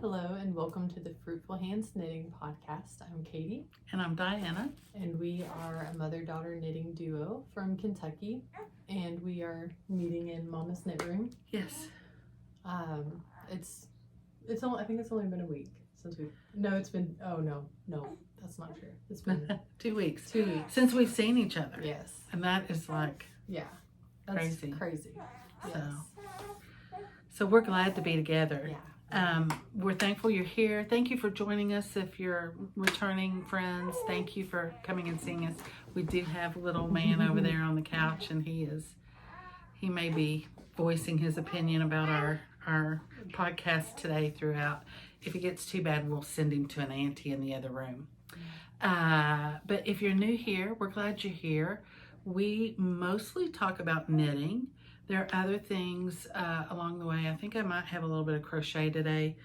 Hello and welcome to the Fruitful Hands Knitting Podcast. I'm Katie. And I'm Diana. And we are a mother-daughter knitting duo from Kentucky. And we are meeting in Mama's Knit Room. Yes. It's only, I think it's only been a week since it's been, no, that's not true. It's been 2 weeks. 2 weeks. Since we've seen each other. Yes. And that is like that's crazy. Yes. So we're glad to be together. Yeah. We're thankful you're here. Thank you for joining us. If you're returning friends, thank you for coming and seeing us. We do have little man over there on the couch, and he may be voicing his opinion about our podcast today throughout. If it gets too bad, we'll send him to an auntie in the other room. But if you're new here, we're glad you're here. We mostly talk about knitting. There are other things along the way. I think I might have a little bit of crochet today,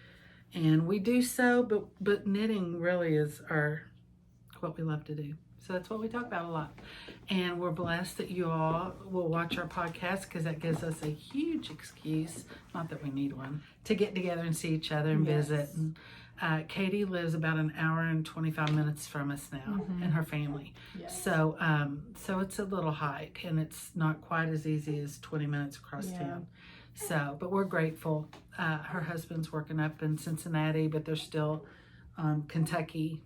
and we do so, but knitting really is what we love to do. So that's what we talk about a lot. And we're blessed that you all will watch our podcast because that gives us a huge excuse, not that we need one, to get together and see each other and visit. And Katie lives about an hour and 25 minutes from us now, and her family. Yes. So it's a little hike, and it's not quite as easy as 20 minutes across town. So, but we're grateful. Her husband's working up in Cincinnati, but they're still Kentucky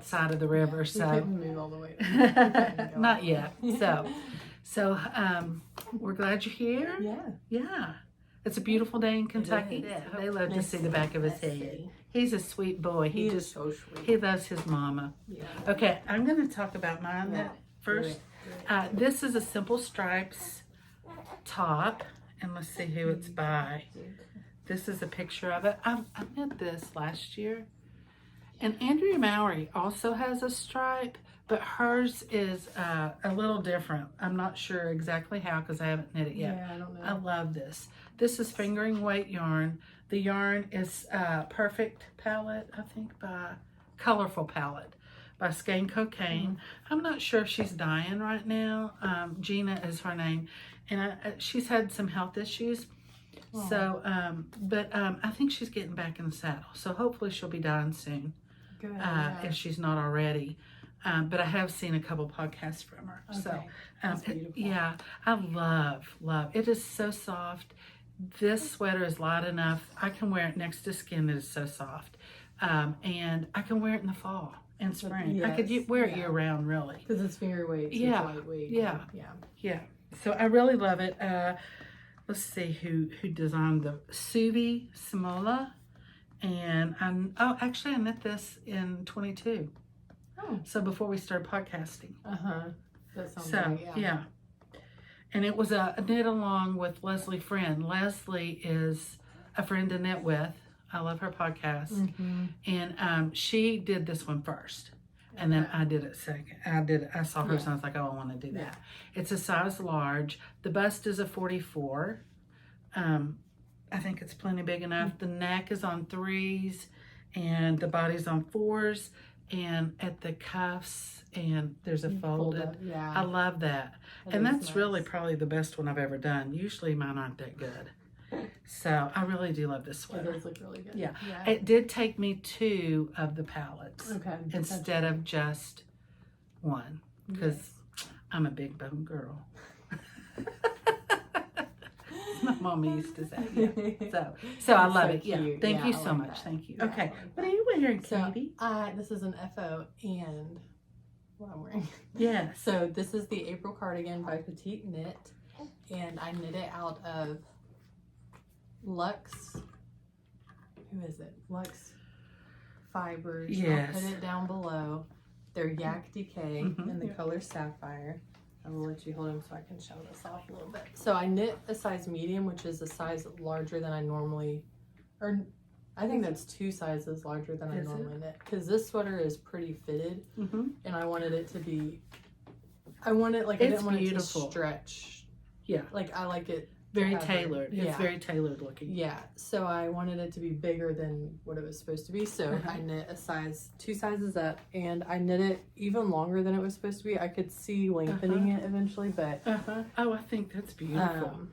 side of the river. We So couldn't move all the way. not yet. So we're glad you're here. Yeah. It's a beautiful day in Kentucky. They love to see the back of his head. He's a sweet boy. He is so sweet. He loves his mama. Yeah. Okay, I'm going to talk about mine first. This is a simple stripes top, and let's see who it's by. This is a picture of it. I knit this last year, and Andrea Mowry also has a stripe, but hers is a little different. I'm not sure exactly how because I haven't knit it yet. Yeah, I don't know. I love this. This is fingering weight yarn. The yarn is Perfect Pallette, I think, by Colorful Pallette by Skein Cocaine. I'm not sure if she's dying right now. Gina is her name, and she's had some health issues. So, but I think she's getting back in the saddle. So hopefully she'll be dying soon, if she's not already. But I have seen a couple podcasts from her. Okay. So, That's beautiful. yeah, I love. It is so soft. This sweater is light enough. I can wear it next to skin that is so soft. And I can wear it in the fall and spring. Yes. I could wear it year round, really. Because it's finger weight, so it's lightweight. Yeah. So I really love it. Let's see who designed the Subi Simola. And actually I knit this in 22. Oh. So before we started podcasting. That sounds right, yeah. And it was a knit along with Leslie Friend. Leslie is a friend to knit with. I love her podcast. And she did this one first. And then I did it second. I saw hers and I was like, oh, I want to do that. It's a size large. The bust is a 44. I think it's plenty big enough. The neck is on 3s and the body's on 4s. And at the cuffs, and there's a folded. I love that. And that's nice. Really probably the best one I've ever done. Usually mine aren't that good. So I really do love this sweater. It does look really good. Yeah. It did take me 2 of the palettes instead of just 1 because I'm a big bone girl. My mom used to say. So I love it. Yeah. Thank you so much. Thank you. Okay. What are you wearing, Katie? This is an FO and what I'm wearing. Yes. So this is the April cardigan by Petiteknit, and I knit it out of Luxe. Who is it? Luxe fibers. Yes. I'll put it down below. They're Yak Decay and the color Sapphire. I will let you hold them so I can show this off a little bit. So I knit a size medium, which is a size larger than I normally, or I think that's 2 sizes larger than I normally knit. Because this sweater is pretty fitted, and I wanted it to be, I didn't want it to stretch. Yeah. Like I like it. Very tailored. It's very tailored looking. Yeah. So I wanted it to be bigger than what it was supposed to be. So I knit a size, 2 sizes up, and I knit it even longer than it was supposed to be. I could see lengthening it eventually, but oh, I think that's beautiful.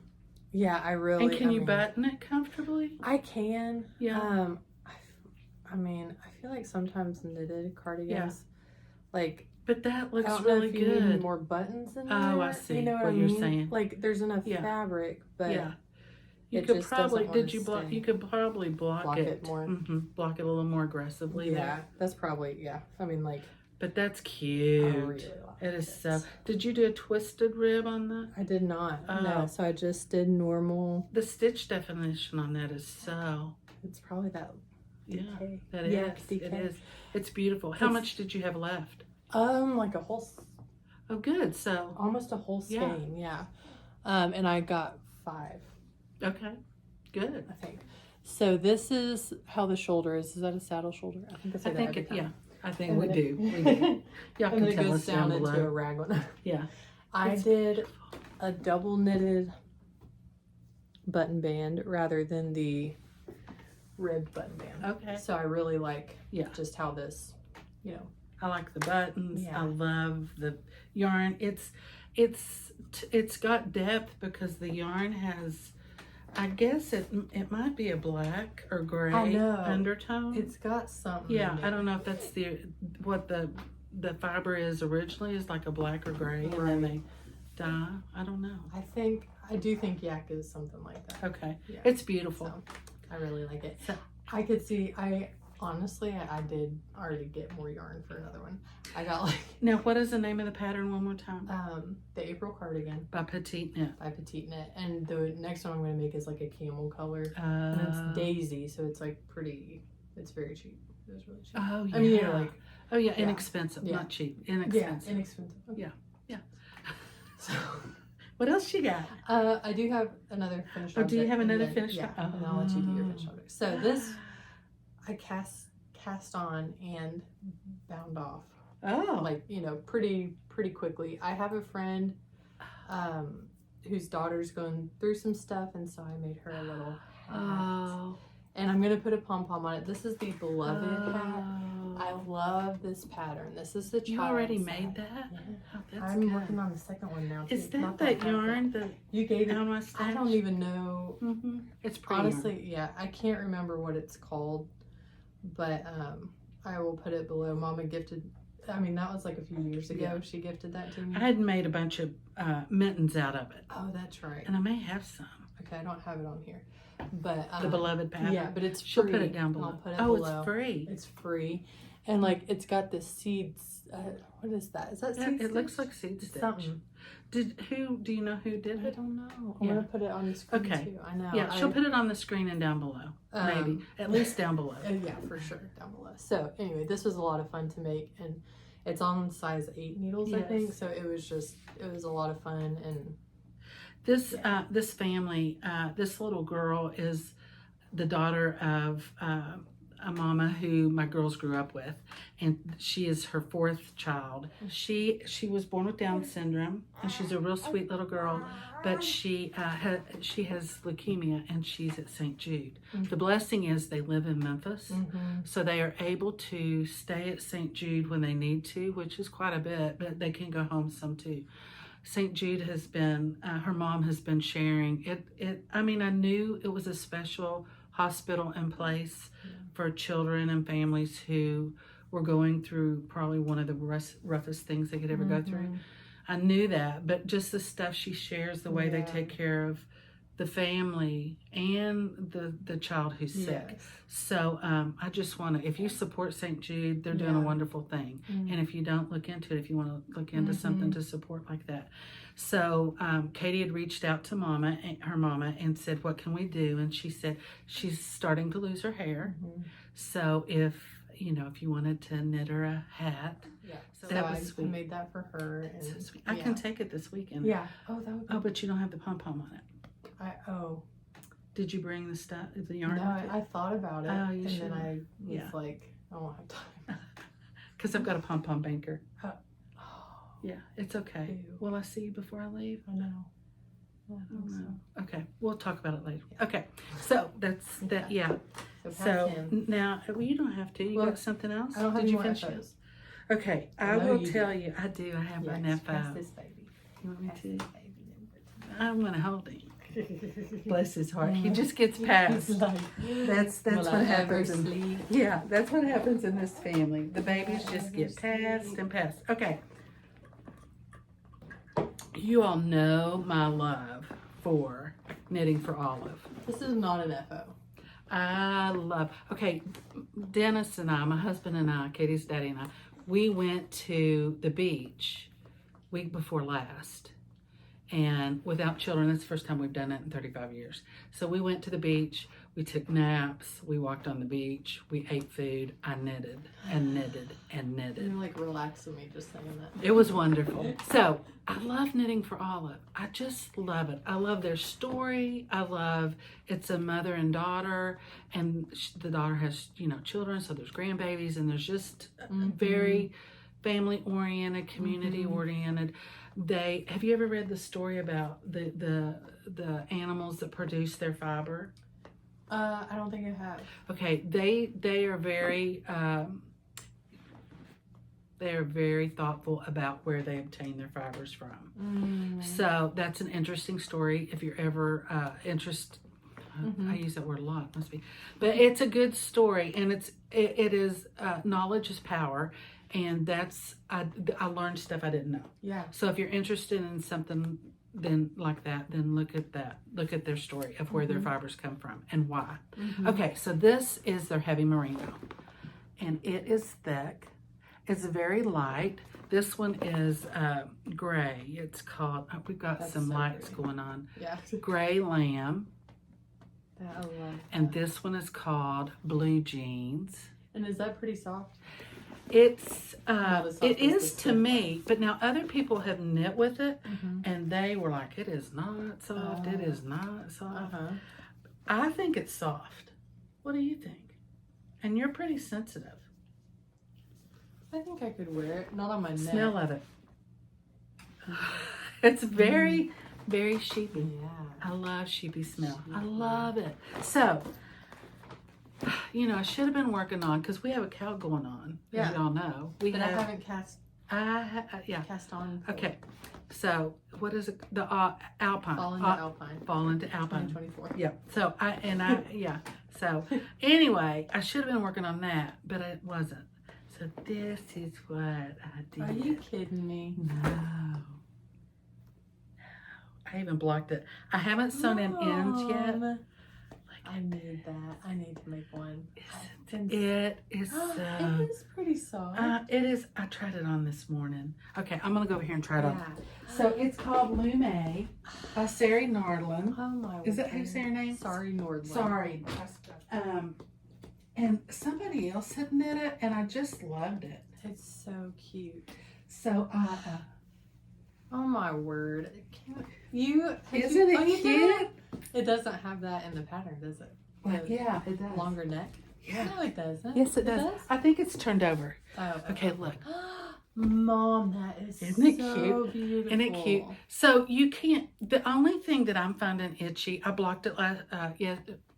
Yeah, I really. And can you button it comfortably? I can. Yeah. I mean, I feel like sometimes knitted cardigans, like, But that looks I don't really know if you good. need more buttons in there. Oh, I see You know what I you're mean? saying. Like, there's enough Yeah. fabric, but Yeah. You it could just probably, doesn't did you wanna block, stay. you could probably block it more. Block it a little more aggressively Yeah, there. that's probably, yeah. I mean, like, But that's I cute. really like It is it. so. Did you do a twisted rib on that? I did not. Oh. No, so I just did normal. The stitch definition on that is so. It's probably that Yeah, DK. that is. DK. It is. It's beautiful. How much did you have left? Like a whole, Oh, good. So, almost a whole Yeah. skein, yeah. And I got 5, okay, good. I think. So this is how the shoulder is. Is that a saddle shoulder? I think I say I that think every it. time. Yeah, I think And we then do. it- We do. Y'all And can then it tell goes us down down into a below. raglan. Yeah. I It's did a double knitted button band rather than the ribbed button band. Okay. So I really like Yeah. just how this, you know. I like the buttons. Yeah. I love the yarn. It's got depth because the yarn has, I guess it might be a black or gray I know. undertone. It's got something. Yeah, in I it. don't know if that's what the fiber is originally, is like a black or gray, and then they dye. I don't know. I do think yak is something like that. Okay, Yeah. it's beautiful. So I really like it. So- I could see, honestly, I did already get more yarn for another one. I got like, Now, what is the name of the pattern one more time? the April cardigan By Petiteknit. by Petiteknit. And the next one I'm going to make is like a camel color. And it's daisy, so it's like pretty, it's very cheap. It was really cheap. Oh yeah. I mean, you know, like, oh yeah, yeah. inexpensive, Yeah. not cheap. Inexpensive. yeah, inexpensive. Yeah. Yeah. So, What else you got? I do have another finished Oh, object. do you have and another then- finished Yeah, object? and then I'll let you do your finished object. So this, I cast on and bound off. Oh. Like, you know, pretty quickly. I have a friend whose daughter's going through some stuff, and so I made her a little hat. Oh. And I'm gonna put a pom-pom on it. This is the beloved hat. I Oh. love this pattern. This is the You child already side. made that? Yeah. Oh, that's I'm good. working on the second one now too. Is that Not that hat, yarn but that you gave it? on my stash? I don't even know. Mm-hmm. It's pretty. Honestly, yeah, I can't remember what it's called, but I will put it below. Mama gifted. I mean, that was like a few years ago. Yeah. She gifted that to me. I had made a bunch of mittens out of it, Oh, that's right. and I may have some. Okay, I don't have it on here, but The beloved pattern. yeah, but it's She'll free. put it down below. I'll put it oh, below. it's free. It's free, and like it's got the seeds. What is that? Is that Yeah, seed? it looks stitch? like seed stitch. Something. Do you know who did I it? don't know. I'm Yeah. gonna put it on the screen Okay. too. I know. Yeah, she'll put it on the screen and down below. Maybe. At least down below. Yeah, for sure, down below. So anyway, this was a lot of fun to make, and it's on size 8 needles, I think. Yes. So it was a lot of fun, and This this family, this little girl is the daughter of a mama who my girls grew up with, and she is her 4th child. She was born with Down syndrome, and she's a real sweet little girl, but she has leukemia, and she's at St. Jude. The blessing is they live in Memphis, so they are able to stay at St. Jude when they need to, which is quite a bit, but they can go home some too. St. Jude has been, her mom has been sharing it. I mean, I knew it was a special hospital in place for children and families who were going through probably one of the roughest things they could ever go through. I knew that, but just the stuff she shares, the way they take care of the family and the child who's sick. Yes. So I just want to, if you support St. Jude, they're doing a wonderful thing. And if you don't, look into it if you want to look into something to support like that. So Katie had reached out to her mama, and said, what can we do? And she said she's starting to lose her hair. So if you wanted to knit her a hat. Yeah. So That was sweet. I made that for her. And So sweet. I can take it this weekend. Yeah. Oh, that would be. Oh, but you don't have the pom-pom on it. Did you bring the stuff, the yarn? No, I thought about it. Oh, you and should. then I was Yeah. like, I won't have time. Because I've got a pom-pom banker. Oh, Yeah, it's okay. Ew. Will I see you before I leave? I know. I I think don't so. know. Okay, we'll talk about it later. Okay, so that's that. Yeah. So, pass So him. now, well, you don't have to. You Well, got something else? I don't have Did any you more finish FOs. it? Okay, I know will you tell do. you. I do. I have an Yes, FO. pass this baby. You want me Pass to? this baby over to me. I'm gonna hold him. Bless his heart. He just gets passed. That's what happens. That's what happens in this family. The babies just get passed and passed. Okay. You all know my love for knitting for Olive. This is not an FO. I love. Okay, Dennis and I, my husband and I, Katie's daddy and I, we went to the beach week before last. And without children, it's the first time we've done it in 35 years. So we went to the beach, we took naps, we walked on the beach, we ate food, I knitted and knitted and knitted. You're like relaxing me just saying that. It was wonderful. So I love knitting for Olive. I just love it. I love their story. I love it's a mother and daughter, and the daughter has, children, so there's grandbabies, and there's just very family oriented, community oriented. Have you ever read the story about the animals that produce their fiber? I don't think I have. Okay, they are very thoughtful about where they obtain their fibers from. So that's an interesting story if you're ever interested. I use that word a lot, must be, but it's a good story, and it is knowledge is power. And that's, I learned stuff I didn't know. Yeah. So if you're interested in something then like that, then look at that. Look at their story of where their fibers come from and why. Okay, so this is their heavy merino. And it is thick. It's very light. This one is gray. It's called, we've got That's some so lights pretty. going on. Yeah. Gray lamb. I love that. And this one is called blue jeans. And is that pretty soft? It's as soft it as is this to one. me, but now other people have knit with it, and they were like, "It is not soft. It is not soft." I think it's soft. What do you think? And you're pretty sensitive. I think I could wear it. Not on my neck. Smell of it. It's very, very sheepy. Yeah. I love sheepy smell. I love it. So. I should have been working on, because we have a cow going on, as y'all know. But I haven't cast on. Okay. So, what is it? The Alpine. Fall into Alpine. Fall into Alpine. 2024. Yeah. So, So, anyway, I should have been working on that, but it wasn't. So, this is what I did. Are you kidding me? No. I even blocked it. I haven't sewn in ends yet. I need that. I need to make one. It is so. It is pretty soft. It is. I tried it on this morning. Okay, I'm gonna go over here and try it on. So it's called Lumme by Sari Nordlund. Oh my. Is that how you say her name? Sari Nordlund. Sorry. And somebody else had knit it, and I just loved it. It's so cute. So oh my word! Isn't it cute? It doesn't have that in the pattern, does it? Yeah, it does. Longer neck? Yeah. No, it doesn't. Yes, it does. I think it's turned over. Oh, okay, look. Mom, that is Isn't it so cute? beautiful. Isn't it cute? So you can't, the only thing that I'm finding itchy, I blocked it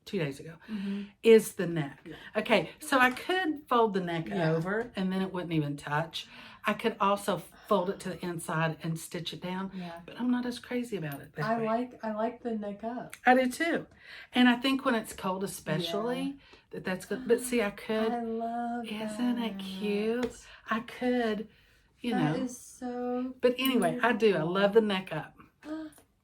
2 days ago, is the neck. Yeah. Okay, so I could fold the neck over and then it wouldn't even touch. I could also fold it to the inside and stitch it down, but I'm not as crazy about it. I like the neck up. I do too. And I think when it's cold especially, that's good. But see, I could. I love Isn't it cute? I could, That is so But anyway, beautiful. I do. I love the neck up.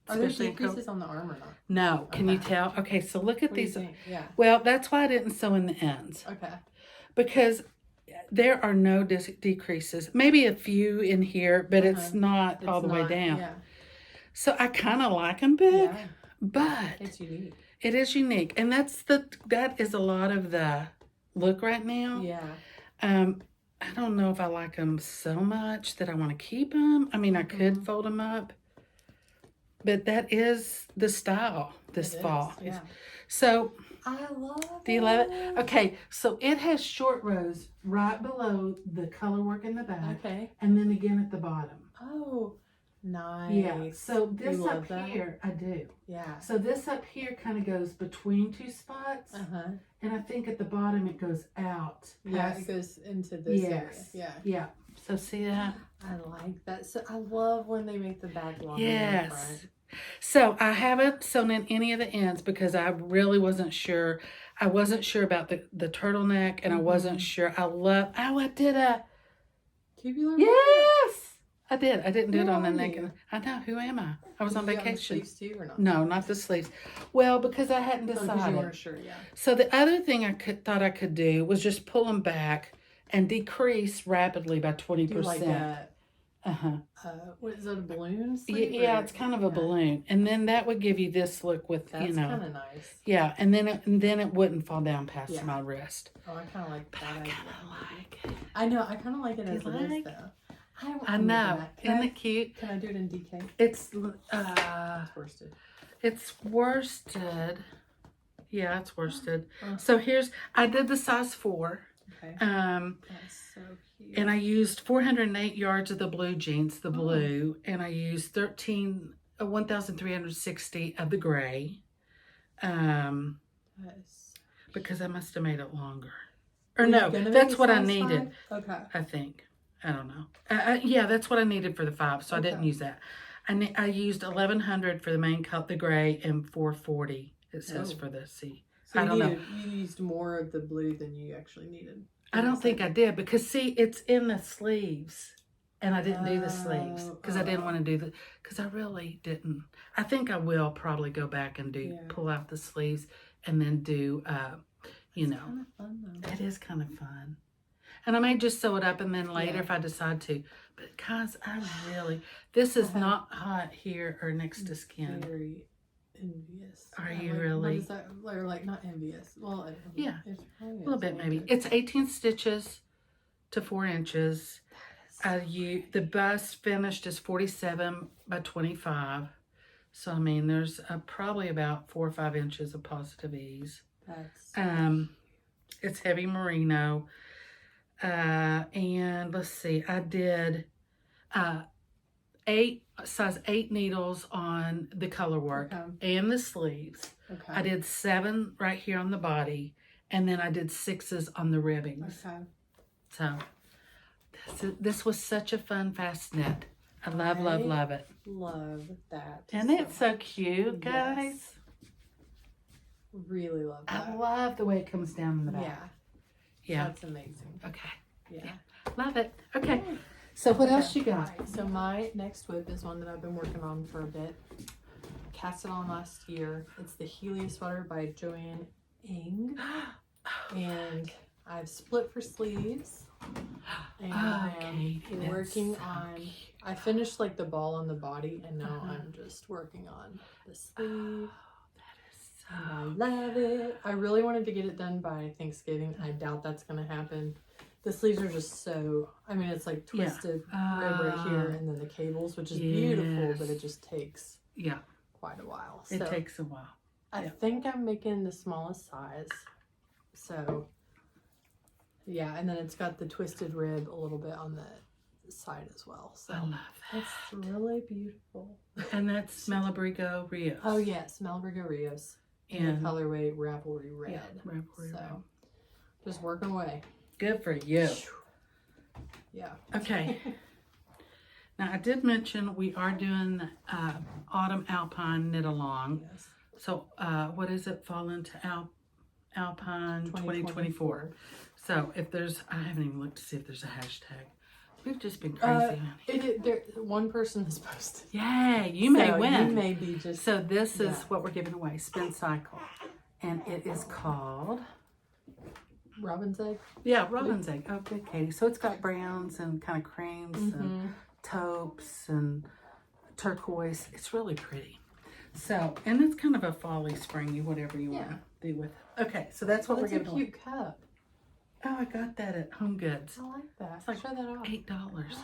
Are there decreases on the arm or not? No. Can you tell? Okay, so look at What do you these. think? Yeah. Well, that's why I didn't sew in the ends. Okay. Because there are no decreases. Maybe a few in here, but it's not all the way down. Yeah. So I kind of like them big, but it's unique. It is unique, and that is a lot of the look right now. Yeah. I don't know if I like them so much that I want to keep them. I mean, I could fold them up, but that is the style this fall. Yeah. So I love it. Do you love it? Okay, so it has short rows right below the color work in the back. Okay. And then again at the bottom. Oh, nice. Yeah. So this You up love here, I do. Yeah. So this up here kind of goes between two spots. And I think at the bottom it goes out. Yeah, it goes into this area. Yeah. Yeah. So see that? I like that. So I love when they make the back longer Yes. than the front. So I haven't sewn in any of the ends because I really wasn't sure. I wasn't sure about the turtleneck, and I wasn't sure. I did a Tubular? yes. I did. I didn't do it Who on the are neck. you? I know. Who am I? I was on Did you get vacation. the sleeves too, or not? No, not the sleeves. Well, because I hadn't Because you decided. weren't sure, yeah. So the other thing thought I could do was just pull them back and decrease rapidly by 20%. Do like a, Uh-huh. what is it, a balloon sleeve? Yeah, it's kind of a balloon. And then that would give you this look with, That's kind of nice. Yeah, and then it wouldn't fall down past my wrist. Oh, I kind of like that. I kind of like it. I know, I kind of like it as you it is, like? though. I know. Isn't it cute? Can I do it in DK? It's It's worsted. It's worsted. Yeah, it's worsted. Oh. So I did the size 4. Okay. That's so cute. And I used 408 yards of the blue jeans, the blue, and I used 1,360 of the gray. Because I must have made it longer. Or no, that's what I needed. 5? Okay. I think. I don't know. Yeah, that's what I needed for the 5, so I didn't use that. I used 1,100 for the main cut, the gray, and 440, it says, for the C. So I don't know. You used more of the blue than you actually needed. I don't think I did, because see, it's in the sleeves. And I didn't do the sleeves because I didn't want to do because I really didn't. I think I will probably go back and pull out the sleeves and then do, you know. Kind of fun, though. It is kind of fun. And I may just sew it up and then later if I decide to. But guys, this is not hot here or next to skin. Very envious. Are you like, really? What is that? Or like not envious. Well, yeah, it's a little bit maybe. It's 18 stitches to 4 inches. The bust finished is 47 by 25. So, I mean, there's probably about 4 or 5 inches of positive ease. It's heavy merino. And let's see, I did size 8 needles on the color work and the sleeves. I did 7 right here on the body, and then I did 6s on the ribbings. So this was such a fun fast knit. I love it. Love that. And it's so cute, guys. Yes. Really love that. I love the way it comes down in the back. Yeah. That's amazing. Okay. Yeah. Love it. Okay. So what else you got? Right. So my next whip is one that I've been working on for a bit. Cast it on last year. It's the Helia sweater by Joanne Ing. And I've split for sleeves. And I'm working on, I finished like the ball on the body, and now I'm just working on the sleeve. And I love it. I really wanted to get it done by Thanksgiving. I doubt that's going to happen. The sleeves are just so, I mean, it's like twisted rib right here, and then the cables, which is beautiful, but it just takes quite a while. So it takes a while. I think I'm making the smallest size. So, yeah, and then it's got the twisted rib a little bit on the side as well. So I love that. It's really beautiful. And that's Malabrigo Rios. Oh, yes, Malabrigo Rios. In the colorway Ravelry Red. Yeah, Ravelry Red. Just working away. Good for you. Yeah. Okay. Now, I did mention we are doing Autumn Alpine knit along. Yes. So, what does it fall into Alpine 2024? So, if there's, I haven't even looked to see if there's a hashtag. We've just been crazy. One person is posted. Yay, you may win. You may be just. So, this is what we're giving away, Spincycle. And it is called Robin's Egg? Yeah, Robin's Egg. Oh, good, Katie. So it's got browns and kind of creams and taupes and turquoise. It's really pretty. So, and it's kind of a fall-y, springy, whatever you want to do with it. Okay, so that's what we're giving away. It's a cute cup. Oh, I got that at Home Goods. I like that. It's like show that off. $8.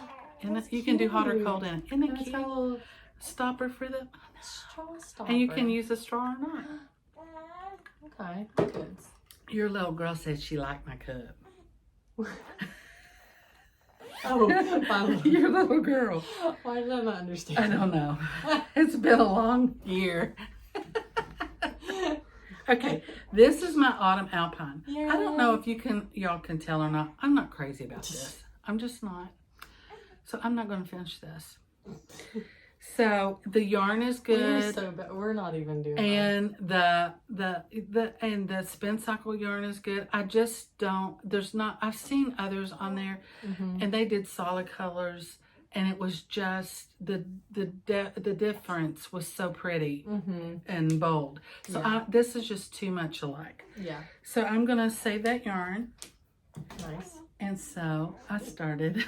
And you can do hot or cold in it. Isn't it cute? Got a little stopper for the straw stopper. And you can use a straw or not. Okay, good. Your little girl said she liked my cup. Oh, your little girl. Why did I not understand? I don't know. It's been a long year. Okay, this is my Autumn Alpine. Yay. I don't know if y'all can tell or not. I'm not crazy about this. I'm just not. So I'm not going to finish this. So the yarn is good. We're not even doing and the Spincycle yarn is good. I just don't, I've seen others on there and they did solid colors and it was just the difference was so pretty and bold. So this is just too much alike. Yeah. So I'm gonna save that yarn. Nice. And so I started.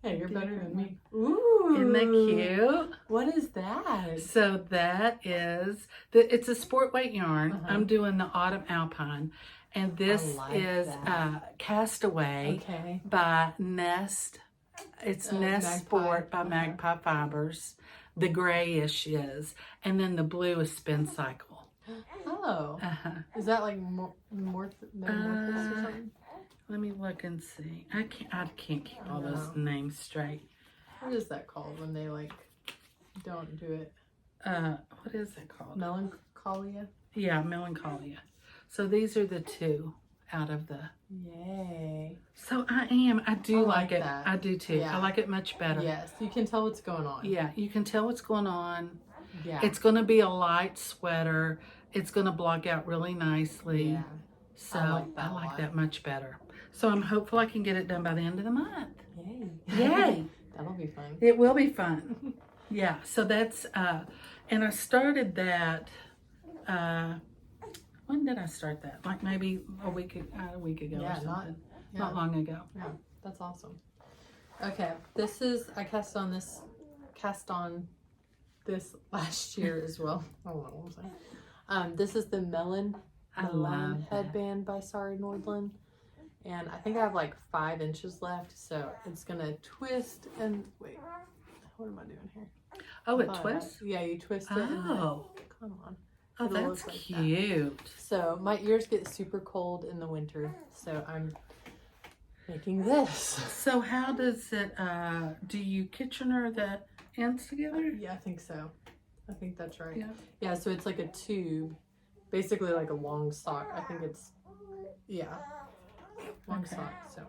Hey, you're better than me. Ooh. Isn't that cute? What is that? So that is, it's a sport weight yarn. I'm doing the Autumn Alpine. And this is Castaway by Nest. It's Nest Magpie. Sport by Magpie Fibers. The grayish is. And then the blue is Spincycle. Oh. Is that like Morphus or something? Let me look and see. I can't keep all those names straight. What is that called when they like don't do it? What is it called? Melencholia? Yeah, melencholia. So these are the two out of the. Yay. So I do like it. That. I do too. Yeah. I like it much better. Yes, you can tell what's going on. Yeah, you can tell what's going on. Yeah. It's going to be a light sweater. It's going to block out really nicely. Yeah. So I like that much better. So I'm hopeful I can get it done by the end of the month. Yay. Yay. That'll be fun. It will be fun. Yeah. So that's, and I started that, when did I start that? Like maybe a week ago or something. Not long ago. Yeah. That's awesome. Okay. I cast on this last year as well. I don't know what I'm saying. This is the Melon Headband by Sari Nordlund. And I think I have like 5 inches left, so it's gonna twist and wait. What am I doing here? Oh, it twists? Yeah, you twist it. Oh, come on. Oh, that's like cute. That. So my ears get super cold in the winter, so I'm making this. So how does it? Do you Kitchener the ends together? Yeah, I think so. I think that's right. Yeah. Yeah. So it's like a tube, basically like a long sock. I think it's long sock. So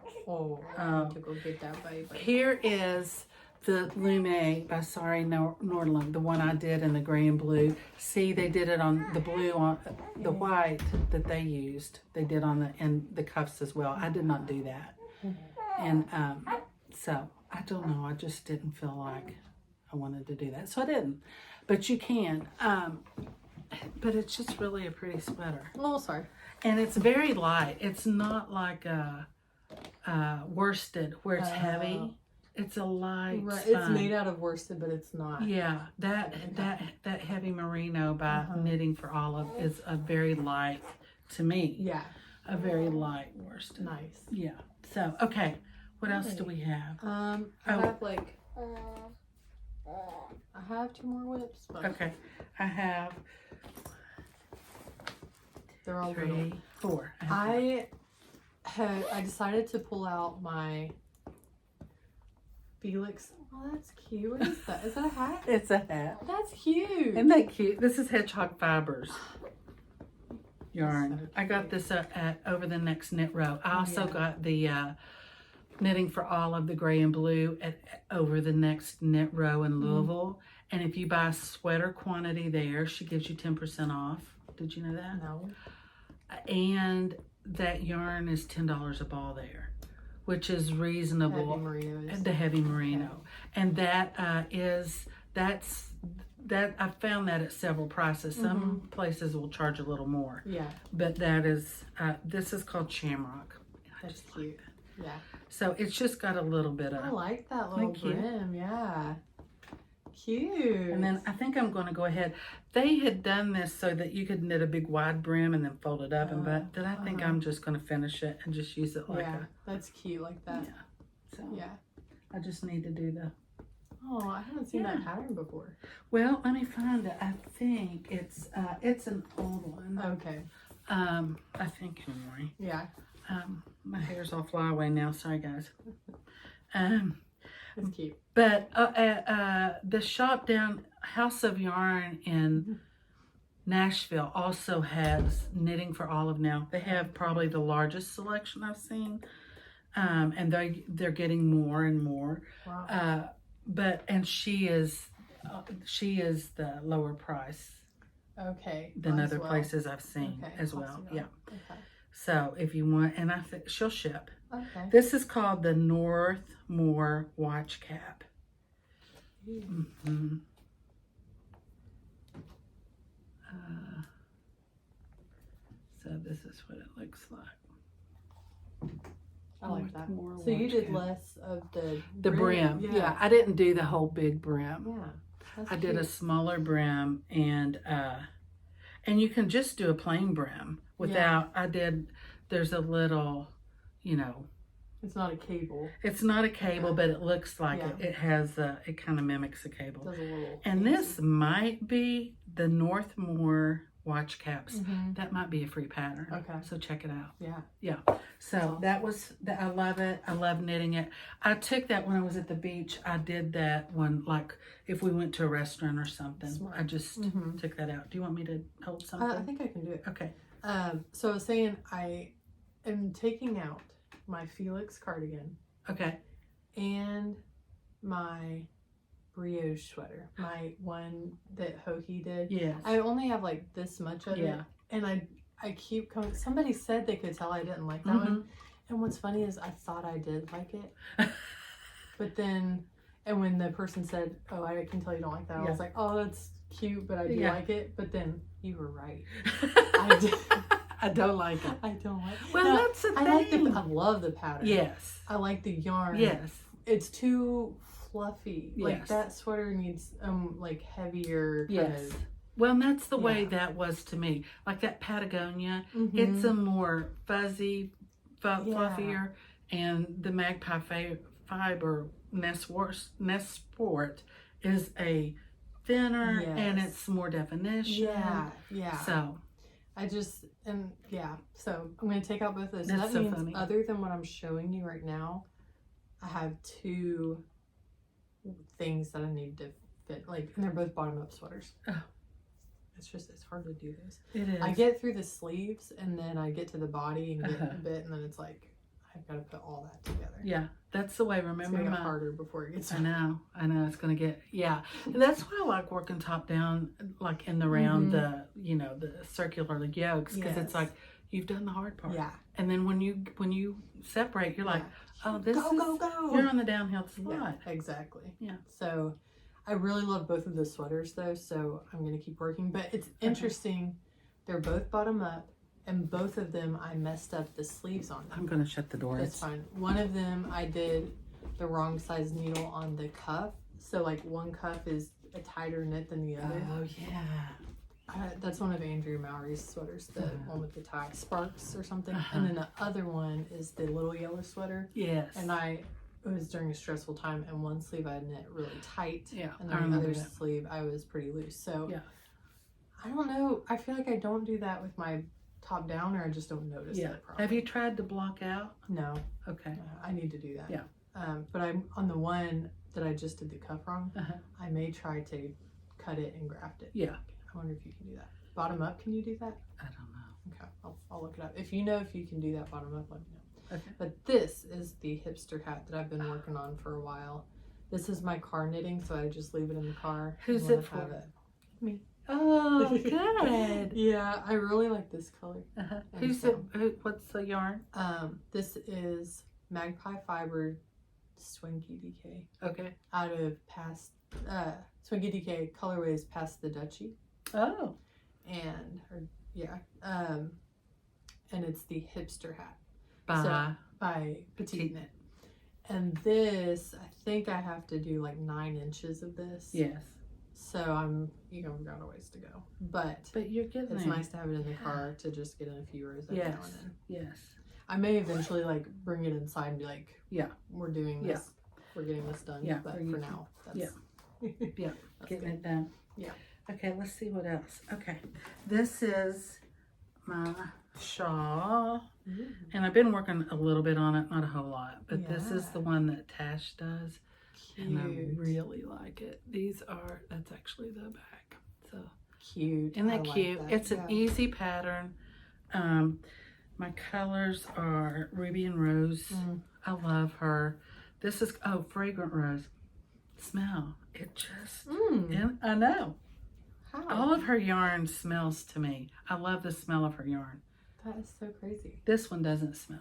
I have to go get that baby. Here is the Lumme by Sari Nordlund, the one I did in the gray and blue. See, they did it on the blue on the white that they used. They did on the cuffs as well. I did not do that, and so I don't know. I just didn't feel like I wanted to do that, so I didn't. But you can. But it's just really a pretty sweater. Oh, sorry. And it's very light. It's not like a worsted where it's heavy. It's a light. Right. It's made out of worsted, but it's not. Yeah, that heavy merino by Knitting for Olive is a very light, to me. Yeah. A very light worsted. Nice. Yeah. So okay, what else do we have? I have like I have 2 more whips. But okay, I have. They're all 3, little. 4. I decided to pull out my Felix. Oh, that's cute. What is that? Is that a hat? It's a hat. That's cute. Isn't that cute? This is Hedgehog Fibers yarn. So I got this at Over the Next Knit Row. I also got the Knitting for Olive, the gray and blue at Over the Next Knit Row in Louisville. And if you buy a sweater quantity there, she gives you 10% off. Did you know that? No. And that yarn is $10 a ball there, which is reasonable. Heavy merinos. The heavy merino. Okay. And that I found that at several prices. Some places will charge a little more. Yeah. But that is, this is called Shamrock. That's cute. Yeah. So it's just got a little bit of. I like that little brim. Yeah. Cute. And then I think I'm going to go ahead. They had done this so that you could knit a big wide brim and then fold it up. But I think I'm just going to finish it and just use it like that's cute like that. Yeah. So I just need to do the. Oh, I haven't seen that pattern before. Well, let me find it. I think it's an old one. Okay. I think anyway. Yeah. My hair's all fly away now. Sorry, guys. It's cute. But the shop down House of Yarn in Nashville also has Knitting for Olive now. They have probably the largest selection I've seen, and they're getting more and more. Wow. and she is the lower price Okay. than as other well. places I've seen Okay, as well. possible. Yeah. Okay. So if you want, and I think she'll ship. Okay. This is called the Northmore Watch Cap. Mm-hmm. So this is what it looks like. I like that. Northmore So you Watch did Cap. less of the Brim. Yeah, I didn't do the whole big brim. Yeah. That's I did a cute. smaller brim, and you can just do a plain brim without. There's a little, It's not a cable. it's not a cable, but it looks like Yeah. it. It has it kind of mimics a cable. Does a little. And fancy. this might be the Northmore Watch Caps. Mhm. That might be a free pattern. Okay. So check it out. Yeah. Yeah. So that was, I love it. I love knitting it. I took that when I was at the beach. I did that one, like if we went to a restaurant or something. Smart. I just took that out. Do you want me to hold something? I think I can do it. Okay. So I was saying I am taking out my Felix cardigan Okay. and my brioche sweater, my one that Hoki did. Yes. I only have like this much of Yeah. it, and I keep coming. Somebody said they could tell I didn't like that one, and what's funny is I thought I did like it, but then, and when the person said, "Oh, I can tell you don't like that," I was like, "Oh, that's cute, but I do like it." But then you were right. I did. I don't like it. I don't like it. Well, Now, that's the I thing. like I love the pattern. Yes. I like the yarn. Yes. It's too fluffy. Like Yes. that sweater needs like heavier kind Yes. of. Well, and that's the way Yeah. that was to me. Like that Patagonia, Mhm. it's a more fuzzy, fluffier, and the Magpie fiber Nest Sport is a thinner and Yes. it's more definition. Yeah. So So I'm gonna take out both of those. So That's that so means funny. other than what I'm showing you right now, I have two things that I need to fit. Like, and they're both bottom up sweaters. Oh. It's hard to do those. it is. I get through the sleeves and then I get to the body and get Uh-huh. a bit, and then it's like I've got to put all that together. Yeah, that's the way. It's Remember gonna get my. harder before it gets. I know. It's gonna get And that's why I like working top down, like in the round, the the circular yokes, because it's Yes. like you've done the hard part. Yeah. And then when you separate, you're like, oh, this go, is go, go. you're on the downhill slide. Yeah, exactly. Yeah. So I really love both of the sweaters though, so I'm gonna keep working. But it's interesting. They're both bottom up, and both of them I messed up the sleeves on them. I'm gonna shut the door. That's fine. One of them I did the wrong size needle on the cuff, so like one cuff is a tighter knit than the other. Oh yeah. That's one of Andrew Mowry's sweaters, the one with the tie, Sparks or something. And then the other one is the little yellow sweater. Yes. And it was during a stressful time, and one sleeve I knit really tight. Yeah, And I then the remember other that. sleeve I was pretty loose. So Yeah. I don't know. I feel like I don't do that with my top down, or I just don't notice that problem. Have you tried to block out? No. Okay. I need to do that. Yeah. But I'm on the one that I just did the cuff wrong. Uh-huh. I may try to cut it and graft it. Yeah. I wonder if you can do that. Bottom up, can you do that? I don't know. Okay, I'll look it up. If you know if you can do that bottom up, let me know. Okay. But this is the hipster hat that I've been working on for a while. This is my car knitting, so I just leave it in the car. Who's and it have for? Me. Oh, good. Yeah, I really like this color. Uh-huh. And What's the yarn? This is Magpie Fiber Swinky DK Okay. out of Swinky DK colorways past the Dutchie. Oh. And it's the hipster hat Bye. by Petiteknit. And this, I think I have to do like 9 inches of this. Yes. So we've got a ways to go. But you're getting it's there. nice to have it in the car to just get in a few rows every Yes. now and then. Yes. I may eventually like bring it inside and be like, Yeah. we're doing this. We're getting this done. Yeah, But or for you now, that's Yeah. Yeah. that's Getting good. it done. Yeah. Okay, let's see what else. Okay. This is my shawl. Ooh. And I've been working a little bit on it, not a whole lot. But this is Yeah. the one that Tash does. Cute. And I really like it. That's actually the back. So Cute. isn't I that like cute? that. It's Yeah. an easy pattern. My colors are Ruby and Rose. Mm. I love her. This is Fragrant Rose. smell. It just, Mm. and I know. How? All of her yarn smells to me. I love the smell of her yarn. That is so crazy. This one doesn't smell,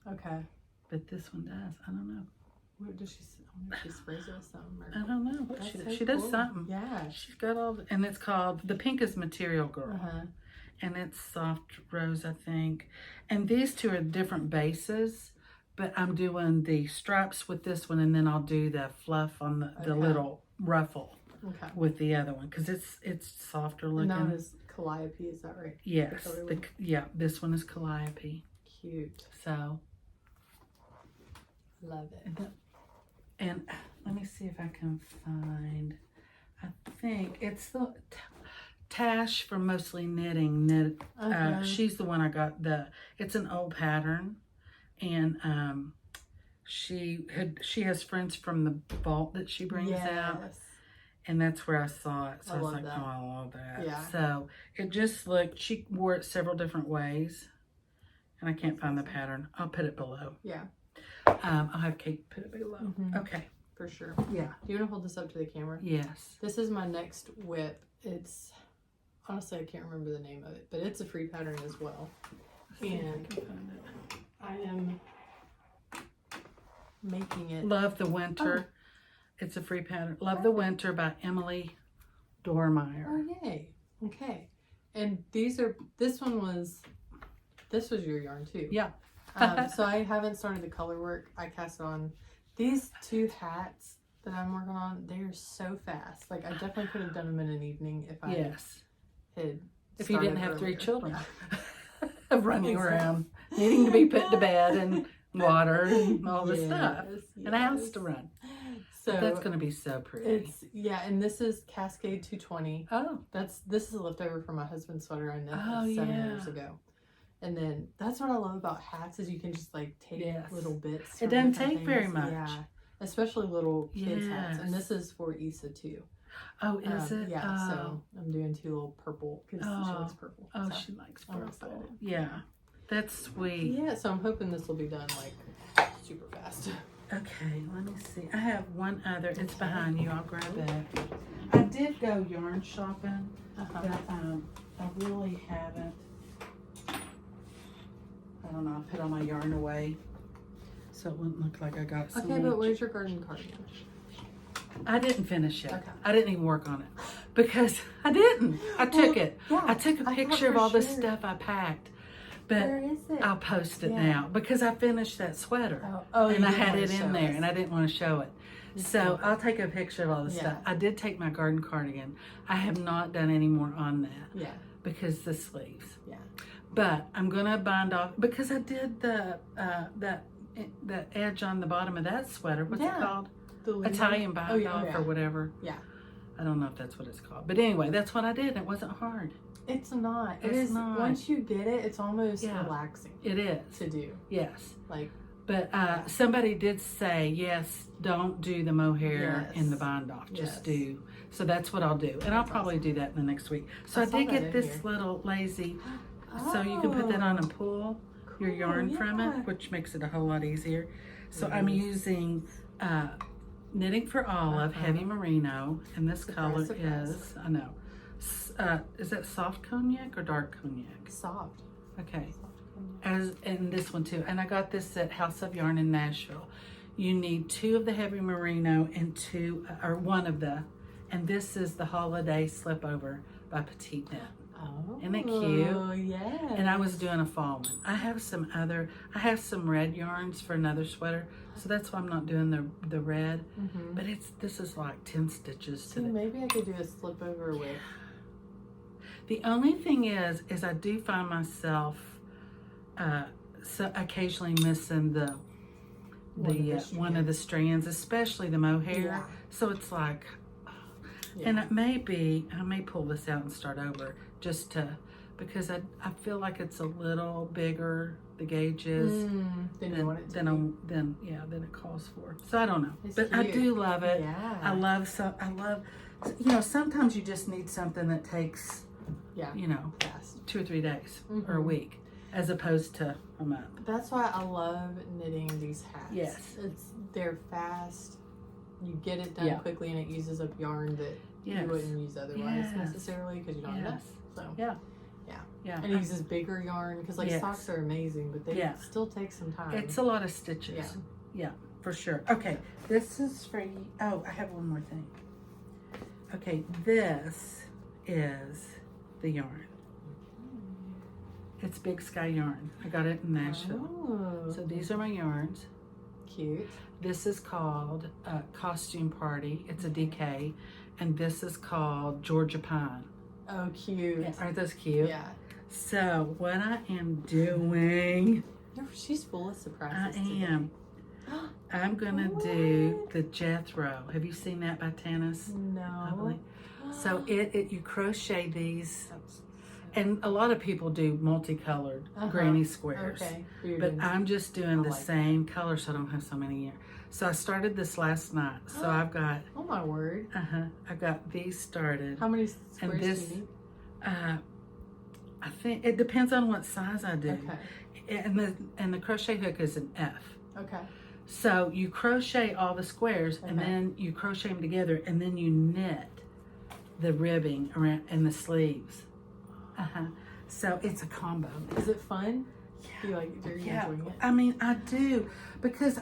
Okay. but this one does. I don't know. What does she? I wonder if she sprays it with something. Or... I don't know what That's she so does. She does cool. something. Yeah. She's got all, and it's called, the pink is Material Girl. And it's soft rose, I think. And these two are different bases, but I'm doing the stripes with this one, and then I'll do the fluff on the little ruffle with the other one, because it's softer looking. And that is calliope, is that right? Yes. This one is calliope. Cute. So. Love it. And let me see if I can find, I think it's the Tash from Mostly Knitting. She's the one I got it's an old pattern, and she has friends from the vault that she brings out, and that's where I saw it. So I was like, oh, I love that. Yeah. So it just looked, she wore it several different ways, and I can't find the pattern. I'll put it below. Yeah. I'll have Kate put it below. Okay. For sure. Yeah. Do you want to hold this up to the camera? Yes. This is my next whip. It's, honestly, I can't remember the name of it, but it's a free pattern as well. And I am making it. Love the Winter. It's a free pattern. Love the Winter by Emily Dormeyer. Oh, yay. Okay. And this was your yarn too. Yeah. So I haven't started the color work. I cast it on. These two hats that I'm working on, they're so fast. Like, I definitely could have done them in an evening if I had. If you didn't have 3 earlier. children running around, needing to be put to bed and water and all this stuff, and a house to run. So but that's going to be so pretty. And this is Cascade 220. Oh, this is a leftover from my husband's sweater I knit 7 years ago. And then that's what I love about hats is you can just like take little bits. It doesn't take very much. Yeah, especially little kids hats. And this is for Issa too. Oh, is it? Yeah. So I'm doing 2 little purple because she likes purple. Oh, so she likes I'm purple. excited. Yeah, that's sweet. Yeah. So I'm hoping this will be done like super fast. Okay, let me see. I have one other. It's behind you. I'll grab it. I did go yarn shopping, but I really haven't. I don't know. I put all my yarn away, so it wouldn't look like I got so much. But where's your garden cardigan? I didn't finish it. Okay. I didn't even work on it because I didn't. I took it. Yeah, I took a picture of all the stuff I packed. But where is it? I'll post it now because I finished that sweater and I had it in there and I didn't want to show it. So I'll take a picture of all the stuff. I did take my garden cardigan. I have not done any more on that. Yeah. Because the sleeves. Yeah. But I'm gonna bind off because I did the edge on the bottom of that sweater. What's it called? Italian bind off or whatever. Yeah. I don't know if that's what it's called. But anyway, that's what I did. And it wasn't hard. It's not. It's not. Once you get it, it's almost relaxing. It is. To do. Yes. Like. But somebody did say, yes, don't do the mohair in the bind off. Just do. So that's what I'll do. And I'll probably do that in the next week. So I did get this little lazy. So you can put that on and pull your yarn from it, which makes it a whole lot easier. So I'm using Knitting for Olive Heavy Merino. And this color is, I know. Is that soft cognac or dark cognac? Soft. Okay. And this one too. And I got this at House of Yarn in Nashville. You need 2 of the heavy merino and 1 of the, and this is the Holiday Slipover by Petiteknit. Oh, isn't it cute? Oh, yeah. And I was doing a fall one. I have some red yarns for another sweater, so that's why I'm not doing the red. But this is like 10 stitches to maybe I could do a slipover with. The only thing is I do find myself so occasionally missing the one of the strands, especially the mohair. Yeah. So it's like, and it may be, I may pull this out and start over just to, because I feel like it's a little bigger, the gauges, than it calls for. So I don't know, but cute. I do love it. Yeah. I love, sometimes you just need something that takes, fast. 2 or 3 days or a week, as opposed to a month. That's why I love knitting these hats. Yes. They're fast. you get it done quickly, and it uses up yarn that you wouldn't use otherwise necessarily because you don't have enough. So and it uses bigger yarn because like socks are amazing, but they still take some time. It's a lot of stitches. Yeah, for sure. Okay, this is for you. Oh, I have one more thing. Okay, this is the yarn. It's Big Sky yarn. I got it in Nashville. Oh. So these are my yarns. Cute. This is called Costume Party. It's a DK. And this is called Georgia Pine. Oh, cute. Yeah, aren't those cute? Yeah. So what I am doing... She's full of surprises. I am. I'm going to do the Jethro. Have you seen that by Tanis? No. So you crochet these... And a lot of people do multicolored granny squares. Okay. But I'm just doing the same color so I don't have so many here. So I started this last night. So I've got... Oh my word. I've got these started. How many squares do you need? I think it depends on what size I do. Okay. And the crochet hook is an F. Okay. So you crochet all the squares and then you crochet them together and then you knit the ribbing around and the sleeves. So it's a combo. Is it fun? Yeah. Do you enjoying it? I mean, I do because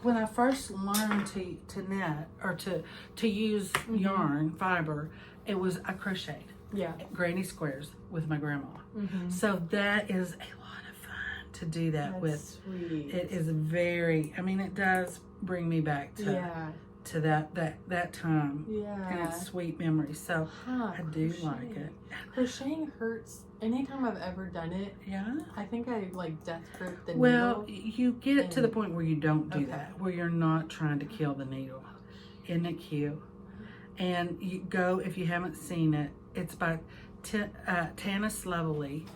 when I first learned to knit or to use yarn fiber, I crocheted. Yeah. Granny squares with my grandma. So that is a lot of fun to do that with. Sweet. It is very. I mean, it does bring me back to that time. Yeah. And it's sweet memories. So I do like it. Crocheting hurts. Anytime I've ever done it, I think I death grip the needle. Well, you get to the point where you don't do that, where you're not trying to kill the needle. Isn't it cute? And you go, if you haven't seen it, it's by Tanis Lovely.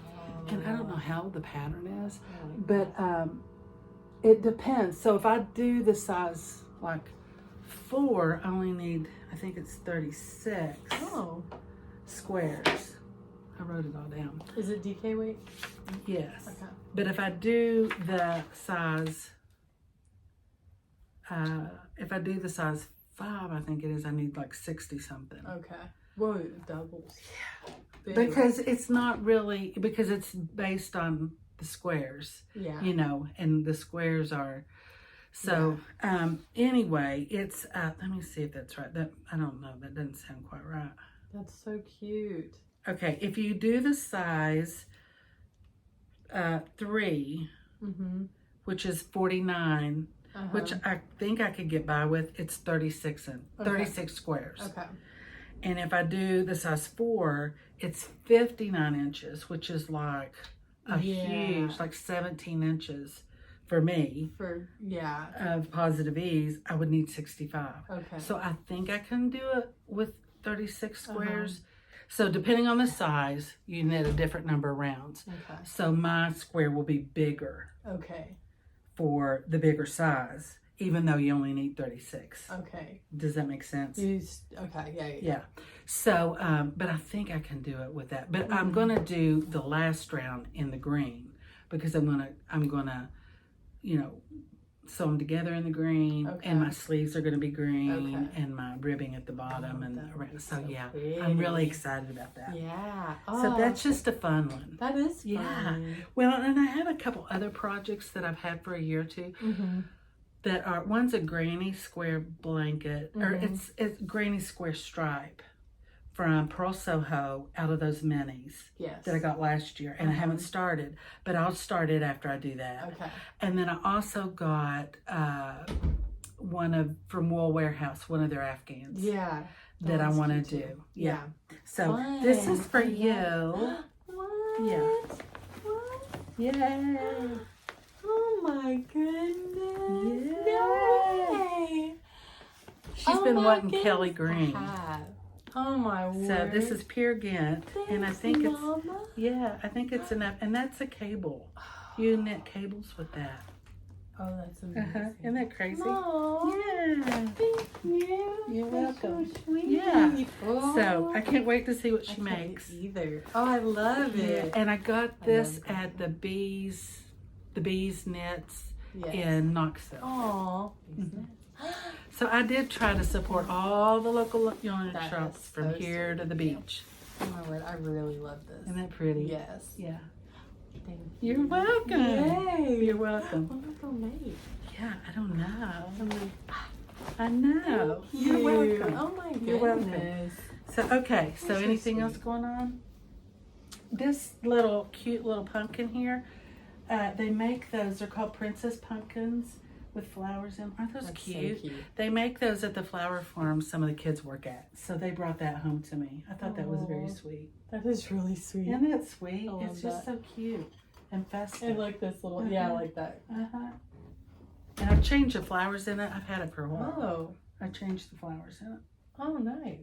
And I don't know how the pattern is, but it depends. So if I do the size 4, I only need, I think it's 36 squares. I wrote it all down. Is it DK weight? Yes. Okay. But if I do the size, 5, I think it is, I need 60 something. Okay. Whoa, it doubles. Yeah. Because it's not really, because it's based on the squares. Yeah. And the squares are, so anyway, it's, let me see if that's right. I don't know, that doesn't sound quite right. That's so cute. Okay, if you do the size 3, which is 49, which I think I could get by with, it's 36 squares. Okay. And if I do the size 4, it's 59 inches, which is huge, 17 inches for me. Of positive ease, I would need 65. Okay. So I think I can do it with 36 squares. So depending on the size, you knit a different number of rounds. Okay. So my square will be bigger. Okay. For the bigger size, even though you only need 36. Okay. Does that make sense? Yeah. So, but I think I can do it with that. But I'm gonna do the last round in the green because I'm gonna, sew them together in the green, and my sleeves are going to be green, and my ribbing at the bottom, and around. So yeah, I'm really excited about that. Yeah. So that's just a fun one. That is fun. Yeah. Well, and I have a couple other projects that I've had for a year or two. That are, one's a granny square blanket, or it's granny square stripe from Pearl Soho out of those minis that I got last year, and I haven't started, but I'll start it after I do that. Okay. And then I also got from Wool Warehouse, one of their Afghans. Yeah. That I want to do. Yeah. So this is for you. What? Yeah. What? Yay. Oh my goodness. Yeah. No way. She's been wanting Kelly Green. Oh my word. So this is Peer Ghent, and I think Mama. I think it's enough, and that's a cable. You knit cables with that. Oh, that's amazing. Isn't that crazy? Aww. Yeah. Thank you. You're welcome. So sweet. Yeah. So I can't wait to see what she makes. Either. Oh, I love it. And I got this at the Bees Knits in Knoxville. Aw. So I did try to support all the local yarn That shops is from so here to the beach. Oh my word, I really love this. Isn't that pretty? Yes. Yeah. Thank you. You're welcome. Yay. You're welcome. What am I gonna make? Yeah, I don't know. I'm like, I know. thank You're you. welcome. Oh my goodness. You're welcome. So, okay, so That's so anything sweet. else going on? This little cute little pumpkin here, they make those, they're called princess pumpkins with flowers in them. Aren't those That's cute? so cute. They make those at the flower farm some of the kids work at. So they brought that home to me. I thought that was very Aw. sweet. That is really sweet. Isn't that sweet? I It's love just so cute and festive. I like this little, yeah, I like that. Uh-huh. And I've changed the flowers in it. I've had it for a while. Oh, I changed the flowers in it. oh, nice.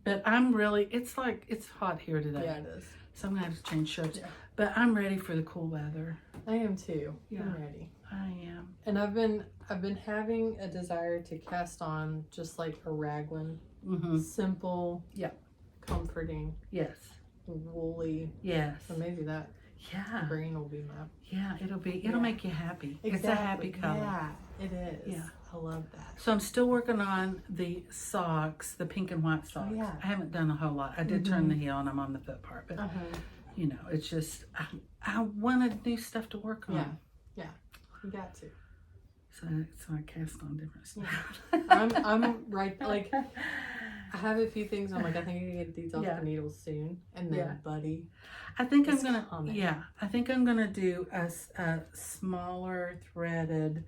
But I'm really, it's hot here today. Yeah, it is. So I'm going to have to change shirts. Yeah. But I'm ready for the cool weather. I am too. Yeah. I'm ready. I am. And I've been having a desire to cast on just like a raglan, Mm-hmm. simple, Yeah. comforting, Yes. woolly. Yes. So maybe that Yeah. green will be my Yeah. It'll Yeah. make you happy. It's a happy color. Yeah, it is. Yeah. I love that. So I'm still working on the socks, the pink and white socks. yeah. I haven't done a whole lot. I did turn the heel and I'm on the foot part, but you know, it's just I wanted new stuff to work on. Yeah. Yeah. You got to. So I cast on different stuff. I'm right. Like I have a few things. I'm like, I think I can get these off Yeah. the needles soon. And then Yeah. Buddy. I think It's I'm gonna. coming. Yeah, I think I'm gonna do a smaller threaded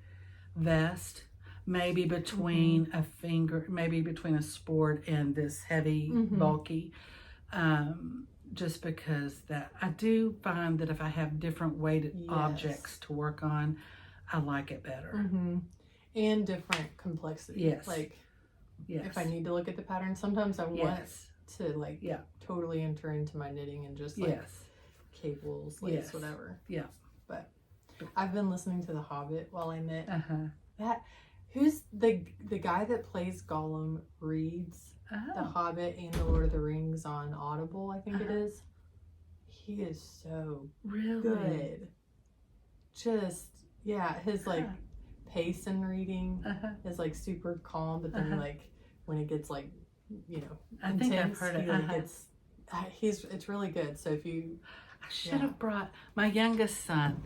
vest, maybe between a finger, maybe between a sport and this heavy, bulky. Just because that I do find that if I have different weighted Yes. objects to work on, I like it better. And different complexity. Yes. Like Yes. if I need to look at the pattern, sometimes I want Yes. to like Yeah. totally enter into my knitting and just like Yes. cables, lace, Yes. whatever. Yeah. But I've been listening to The Hobbit while I knit. Uh-huh. Who's the guy that plays Gollum reads The Oh. Hobbit and The Lord of the Rings on Audible, I think it is. He is so Really? good. Just his like Huh. pace in reading Uh-huh. is like super calm, but then like when it gets like I think I've intense, heard it. he, like, Uh-huh. gets it's really good. So if you I should have brought my youngest son,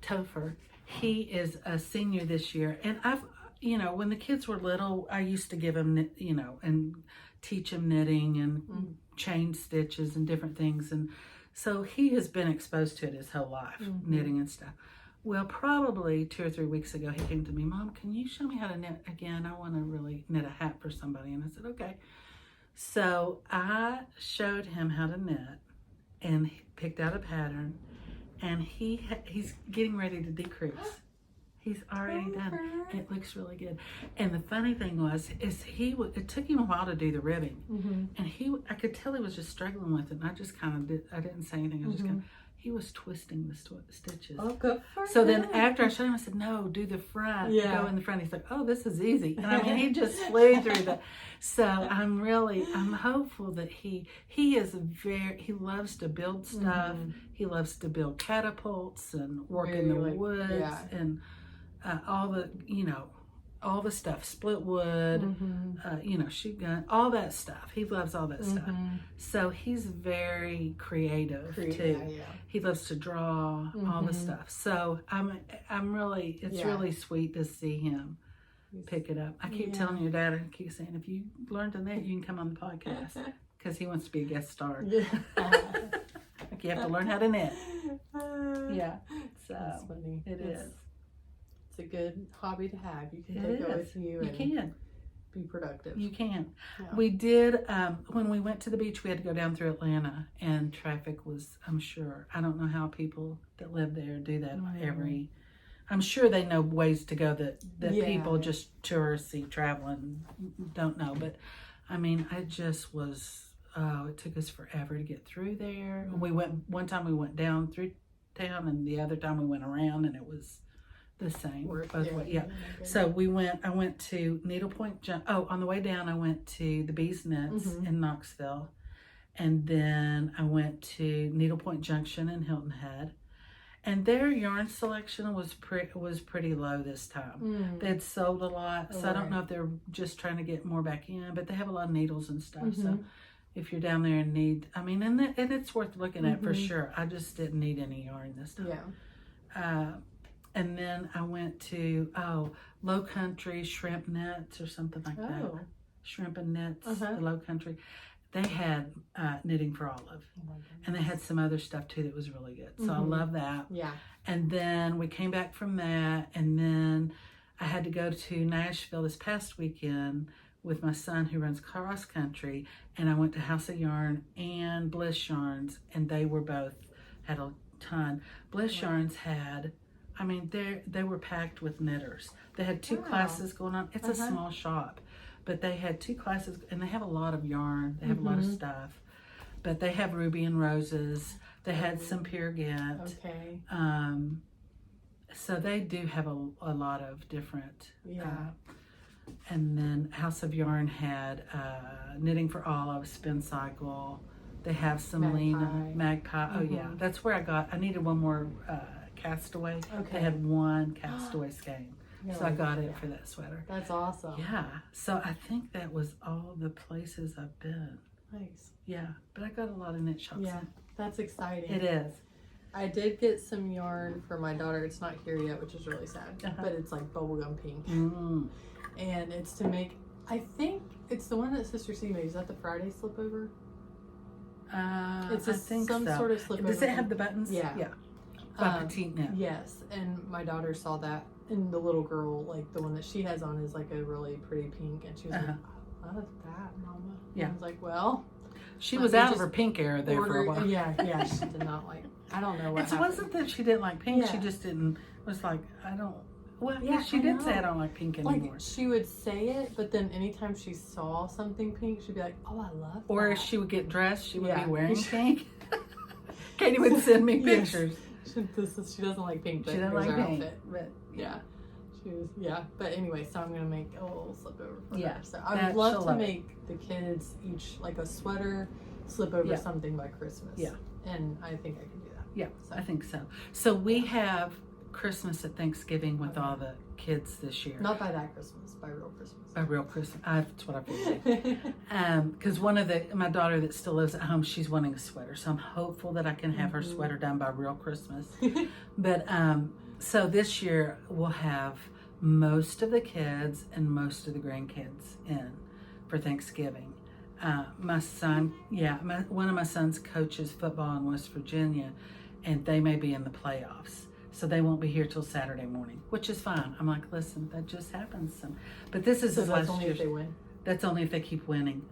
Topher. He is a senior this year, and I've, when the kids were little, I used to give him, and teach him knitting and chain stitches and different things, and so he has been exposed to it his whole life, knitting and stuff. Well, probably 2 or 3 weeks ago, he came to me, Mom, can you show me how to knit again? I want to really knit a hat for somebody, and I said, okay. So I showed him how to knit, and he picked out a pattern, and he's getting ready to decrease. He's already done it. It looks really good. And the funny thing was, it took him a while to do the ribbing, and I could tell he was just struggling with it. And I just kind of I didn't say anything. I just he was twisting the stitches. Oh, good for So then him. after I showed him, I said, no, do the front. Yeah. Go in the front. He's like, oh, this is easy. And I mean, he just flew through the. So I'm hopeful that he loves to build stuff. He loves to build catapults and work in the woods and all the stuff, split wood, shoot gun, all that stuff. He loves all that stuff. So he's very creative too. Yeah. He loves to draw all the stuff. So it's really sweet to see him pick it up. I keep telling your dad, I keep saying, if you learn to knit, you can come on the podcast because he wants to be a guest star. Yeah. Like you have to learn how to knit. Yeah. So That's funny. it is. It's a good hobby to have. You can It take it is. with you You and can. be productive. You can. Yeah. We did, when we went to the beach, we had to go down through Atlanta, and traffic was, I'm sure, I don't know how people that live there do that I'm sure they know ways to go that people just touristy traveling don't know. But I mean, it just was, it took us forever to get through there. One time we went down through town, and the other time we went around, and it was the same both ways. Yeah. So I went to Needlepoint. On the way down, I went to the Bees Knits in Knoxville, and then I went to Needlepoint Junction in Hilton Head, And their yarn selection was pretty low this time. They had sold a lot, so I don't know if they're just trying to get more back in, but they have a lot of needles and stuff. So if you're down there and need, I mean, and it's worth looking at for sure. I just didn't need any yarn this time. Yeah. And then I went to, Low Country Shrimp Knits or something like that. Shrimp and Knits, the Low Country. They had knitting for Olive. And they had some other stuff too that was really good. So I love that. Yeah. And then we came back from that, and then I had to go to Nashville this past weekend with my son who runs cross country, and I went to House of Yarn and Bliss Yarns, and they were both had a ton. Bliss Yarns had, I mean, they were packed with knitters. They had 2 classes going on. It's a small shop, but they had 2 classes, and they have a lot of yarn. They have a lot of stuff, but they have Ruby and Roses. They had some Peer Gynt. Okay. So they do have a lot of different. And then House of Yarn had Knitting for Olive, Spincycle. They have some Magpie. Oh yeah, that's where I needed one more castaway. Okay. They had one castaway skein. So I got it for that sweater. That's awesome. Yeah. So I think that was all the places I've been. Nice. Yeah. But I got a lot of knit shops. Yeah. That's exciting. It is. I did get some yarn for my daughter. It's not here yet, which is really sad. But it's like bubblegum pink. And it's to make, I think it's the one that Sister C made. Is that the Friday slipover? It's some sort of slipover. Does it have the buttons? Yeah. Yeah. By Petiteknit. Yes. And my daughter saw that. And the little girl, like the one that she has on is like a really pretty pink. And she was like, I love that, Mama. Yeah. I was like, well. She was out of her pink era there for a while. Yeah. She did not like, I don't know what happened. It wasn't that she didn't like pink. She just didn't, was like, I don't. Well, yeah, she did say I don't like pink anymore. Like, she would say it, but then anytime she saw something pink, she'd be like, oh, I love that. Or if she would get dressed, she would be wearing pink. Katie would send me pictures. She doesn't like pink, but she doesn't like pink. Outfit. But yeah. She was, but anyway, so I'm going to make a little slipover for her. So I would love to make the kids each, like a sweater, slip over something by Christmas. Yeah. And I think I can do that. Yeah, so. I think so. So we have Christmas at Thanksgiving with all the kids this year. Not by that Christmas, by real Christmas. By real Christmas. That's what I figured. Because my daughter that still lives at home, she's wanting a sweater. So I'm hopeful that I can have her sweater done by real Christmas. But so this year we'll have most of the kids and most of the grandkids in for Thanksgiving. My son, one of my sons coaches football in West Virginia, and they may be in the playoffs. So they won't be here till Saturday morning, which is fine. I'm like, listen, that just happens. But this is his last only year. If they win. That's only if they keep winning.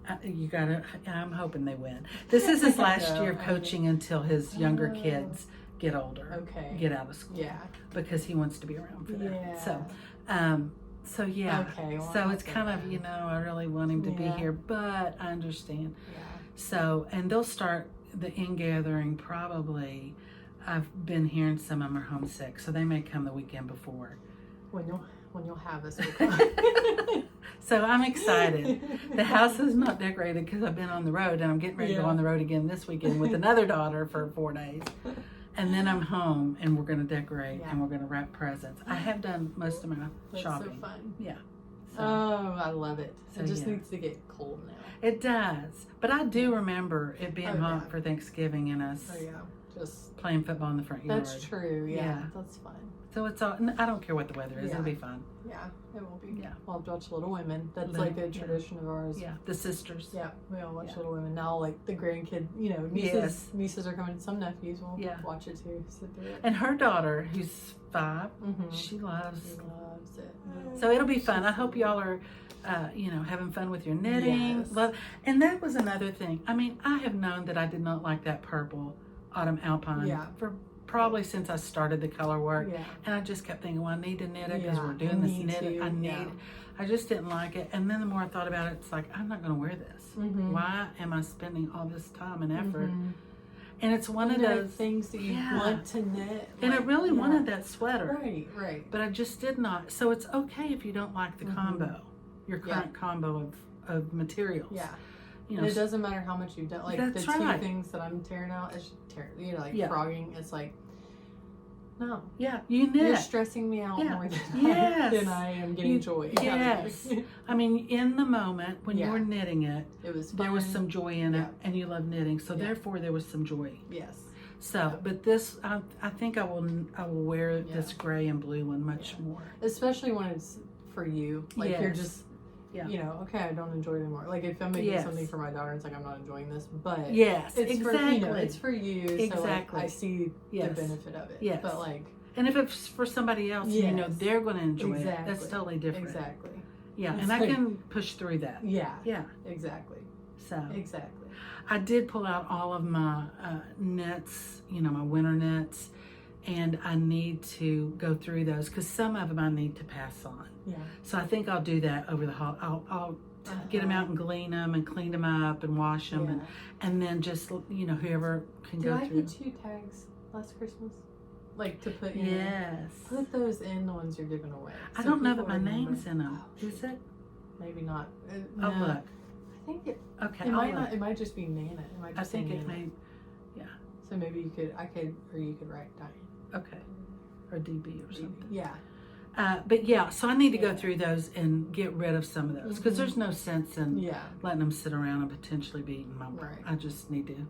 I'm hoping they win. This is his last year of coaching until his younger kids get older. Okay. Get out of school. Yeah. Because he wants to be around for that. Yeah. So yeah. Okay. Well, so it's kind of, I really want him to be here, but I understand. Yeah. So, and they'll start the in-gathering probably. I've been hearing some of them are homesick, so they may come the weekend before. When you'll have us. So I'm excited. The house is not decorated because I've been on the road, and I'm getting ready to go on the road again this weekend with another daughter for 4 days. And then I'm home, and we're going to decorate, and we're going to wrap presents. I have done most of my shopping. That's so fun. Yeah. So, I love it. So it just needs to get cold now. It does. But I do remember it being hot for Thanksgiving and us just playing football in the front yard. That's true. Yeah. That's fun. So it's all, I don't care what the weather is. It'll be fun. Yeah, it will be. Yeah. We'll watch Little Women. That's like a tradition of ours. Yeah. The sisters. Yeah. We all watch Little Women. Now, like the grandkid, nieces are coming. Some nephews will watch it too. Sit through it. And her daughter, who's 5, she loves it. So it'll be fun. I hope y'all are, having fun with your knitting. Yes. And that was another thing. I mean, I have known that I did not like that purple Autumn Alpine for probably since I started the color work. Yeah. And I just kept thinking, well, I need to knit it because we're doing this knitting. I just didn't like it. And then the more I thought about it, it's like, I'm not going to wear this. Why am I spending all this time and effort? And it's one of those things that you want to knit. And I really wanted that sweater. Right. But I just did not. So it's okay if you don't like the combo, your current combo of materials. Yeah. And it doesn't matter how much you've done. Like the two things that I'm tearing out is frogging. It's like No. Yeah, you knit. You're stressing me out more than, Yes. than I am getting joy. Yes. I mean, in the moment when you were knitting it, it was fun. There was some joy in it, and you love knitting, so Yeah. therefore there was some joy. Yes. So, but this, I think I will wear this gray and blue one much more. Especially when it's for you. Like you're just, Yeah. you know, okay, I don't enjoy it anymore. Like if I'm making something for my daughter, it's like I'm not enjoying this, but yes, it's exactly. for, you know, it's for you. Exactly. So like, I see the benefit of it. Yes. But like, and if it's for somebody else, you know they're going to enjoy it. That's totally different. Exactly. Yeah, it's and like, I can push through that. Yeah. Yeah. Exactly. So. Exactly. I did pull out all of my knits, you know, my winter knits, and I need to go through those because some of them I need to pass on. Yeah. So I think I'll do that over the I'll get them out and glean them and clean them up and wash them and then just, you know, whoever can go through. Did I get you tags last Christmas? Like to put in? Yes. Put those in the ones you're giving away. I don't know that my name's in them. Is it? Maybe not. Oh, no. look. I think it. Okay. It might not. It might just be Nana. It might just I think say it Nana. may. Yeah. So maybe you could. Or you could write Diane. Okay. Or DB or something. Yeah. But yeah, so I need to go through those and get rid of some of those because there's no sense in letting them sit around and potentially be eaten. I just need to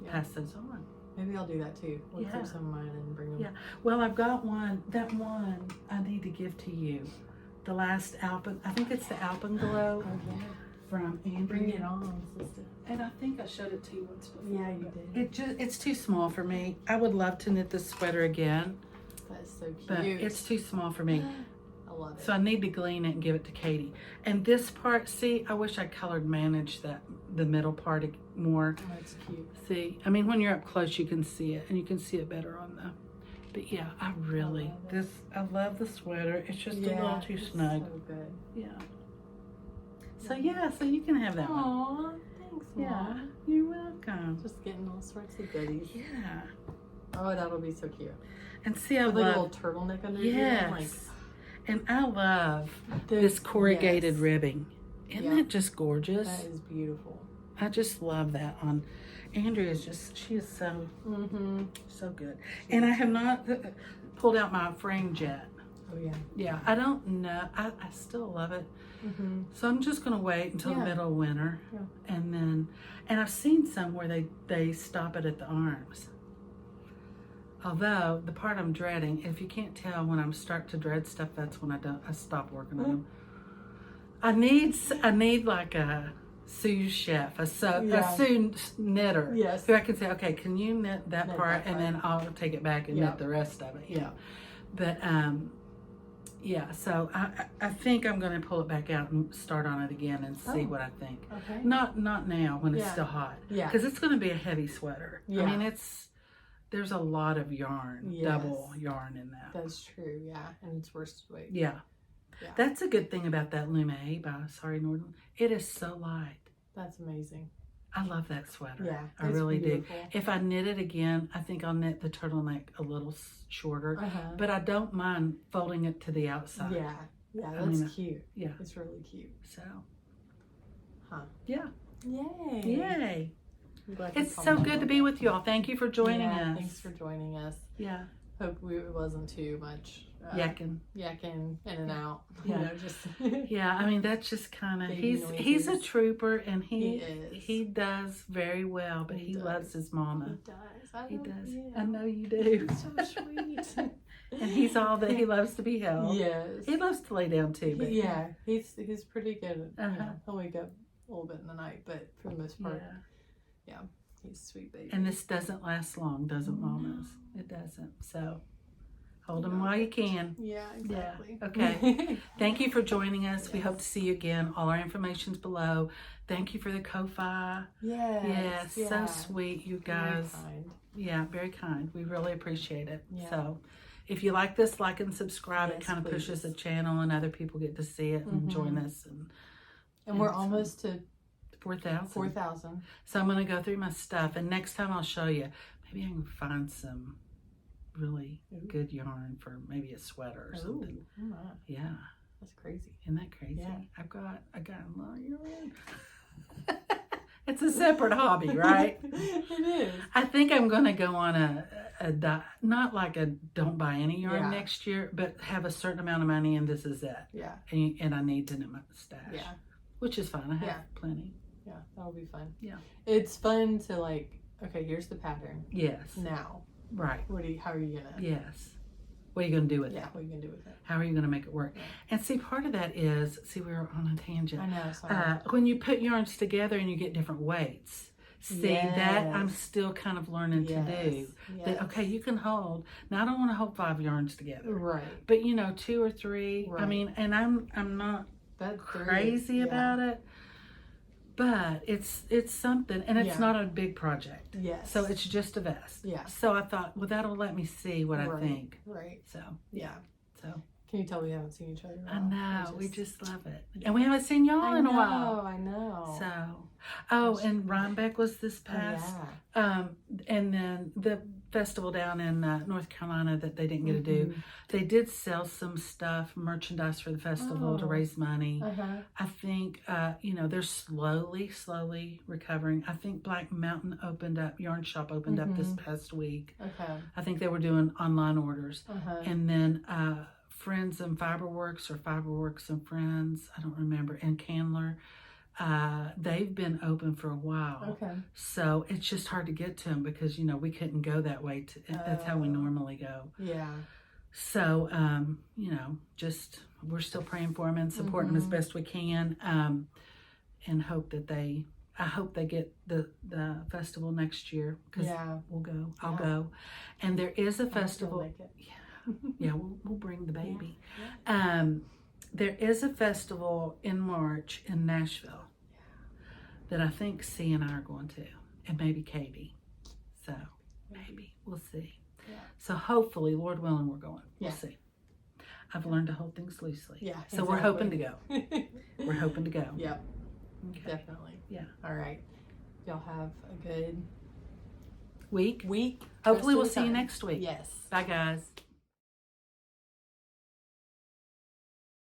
pass those on. Maybe I'll do that too. Look through some of mine and bring them. Yeah. Well, I've got one. That one I need to give to you. The last Alpine. I think it's the Alpine Glow from Andrew. Bring it on, sister. And I think I showed it to you once before. Yeah, you did. It's too small for me. I would love to knit this sweater again. That is so cute. But it's too small for me. I love it. So I need to glean it and give it to Katie. And this part, see, I wish I colored managed the middle part more. Oh, that's cute. See, I mean, when you're up close, you can see it, and you can see it better on the. But yeah, I love the sweater. It's just a little too snug. So good. Yeah. So yeah, so you can have that one. Aw, thanks, Mom. Yeah, you're welcome. Just getting all sorts of goodies. Yeah. Oh, that'll be so cute. And see, I With love like a little turtleneck under yes. like, and I love this corrugated ribbing. Isn't that just gorgeous? That is beautiful. I just love that on. Andrea is just, she is so, so good. And I have not pulled out my frame yet. Oh, yeah. Yeah, I don't know. I still love it. So I'm just going to wait until the middle of winter. Yeah. And then, and I've seen some where they stop it at the arms. Although, the part I'm dreading, if you can't tell when I'm start to dread stuff, that's when I stop working on them. I need like a sous chef, a sous knitter. Yes. Who I can say, okay, can you knit that part? And then I'll take it back and knit the rest of it. Yeah. But, yeah, so I think I'm going to pull it back out and start on it again and see what I think. Okay. Not now when it's still hot. Yeah. Because it's going to be a heavy sweater. Yeah. I mean, there's a lot of yarn, double yarn in that. That's true, yeah. And it's worsted weight. Yeah. That's a good thing about that Lumme by Sari Nordlund. It is so light. That's amazing. I love that sweater. Yeah, I really do. If I knit it again, I think I'll knit the turtleneck a little shorter. But I don't mind folding it to the outside. Yeah, that's cute. Yeah. It's really cute. So. Yeah. Yay. Yay. It's so good to be with you all. Thank you for joining us. Thanks for joining us. Yeah. Hope it wasn't too much yakking in and out. Yeah. You know, just yeah, I mean that's just kind of he's a trooper and he does very well, but he loves his mama. He does. I know you do. So sweet. And he's all that he loves to be held. Yes. He loves to lay down too, but he's pretty good at he'll wake up a little bit in the night, but for the most part he's a sweet baby. And this doesn't last long, doesn't mamas? It doesn't. So hold him while you can. Yeah, exactly. Yeah. Okay. Thank you for joining us. Yes. We hope to see you again. All our information's below. Thank you for the Ko-Fi. Yes. So sweet, you guys. Very kind. Yeah, very kind. We really appreciate it. Yeah. So if you like this, like and subscribe. It kind of pushes the channel and other people get to see it and join us. And we're almost to 4,000. So I'm going to go through my stuff, and next time I'll show you. Maybe I can find some really good yarn for maybe a sweater or something. Oh, yeah. That's crazy. Isn't that crazy? Yeah. I got a lot of yarn. It's a separate hobby, right? It is. I think I'm going to go on a not like a don't buy any yarn Yeah. next year, but have a certain amount of money and this is it. Yeah. And I need to know my stash. Yeah. Which is fine. I have Yeah. plenty. Yeah, that'll be fun. Yeah. It's fun to like, okay, here's the pattern. Yes. Now, Right. how are you gonna? Yes. What are you going to do with it? Yeah, what are you gonna do with it? How are you going to make it work? Yeah. And see, part of that is, see, we were on a tangent. I know. Sorry. When you put yarns together and you get different weights, see, that I'm Yes. still kind of learning to do. That, okay, you can hold. Now, I don't want to hold 5 yarns together. Right. But, 2 or 3. I Right. mean, and I'm not That crazy about it. But it's something, and it's Yeah. not a big project. Yes. So it's just a vest. Yeah. So I thought, well, that'll let me see what I Right. think. Right. So, Yeah. So Can you tell we haven't seen each other in a I while? know, we just love it. And we haven't seen y'all in a while. I know. So, and Rhinebeck was this past. And then the festival down in North Carolina that they didn't get to do. They did sell some stuff, merchandise for the festival to raise money. I think, they're slowly recovering. I think Black Mountain Yarn Shop opened up this past week. Okay. I think they were doing online orders. And then Friends and Fiberworks or Fiberworks and Friends, I don't remember, and Candler, they've been open for a while. Okay. So it's just hard to get to them because, we couldn't go that way. That's how we normally go. Yeah. So, we're still praying for them and supporting them as best we can, and I hope they get the festival next year because we'll go. I'll go. And there is a festival. Yeah, we'll bring the baby. There is a festival in March in Nashville that I think C and I are going to, and maybe Katie. So maybe we'll see. Yeah. So hopefully, Lord willing, we're going. We'll Yeah. see. I've learned to hold things loosely. Yeah. So we're hoping to go. We're hoping to go. Yep. Okay. Definitely. Yeah. All right. Y'all have a good Week. week. Hopefully, Rest we'll of the see you time. next week. Yes. Bye, guys.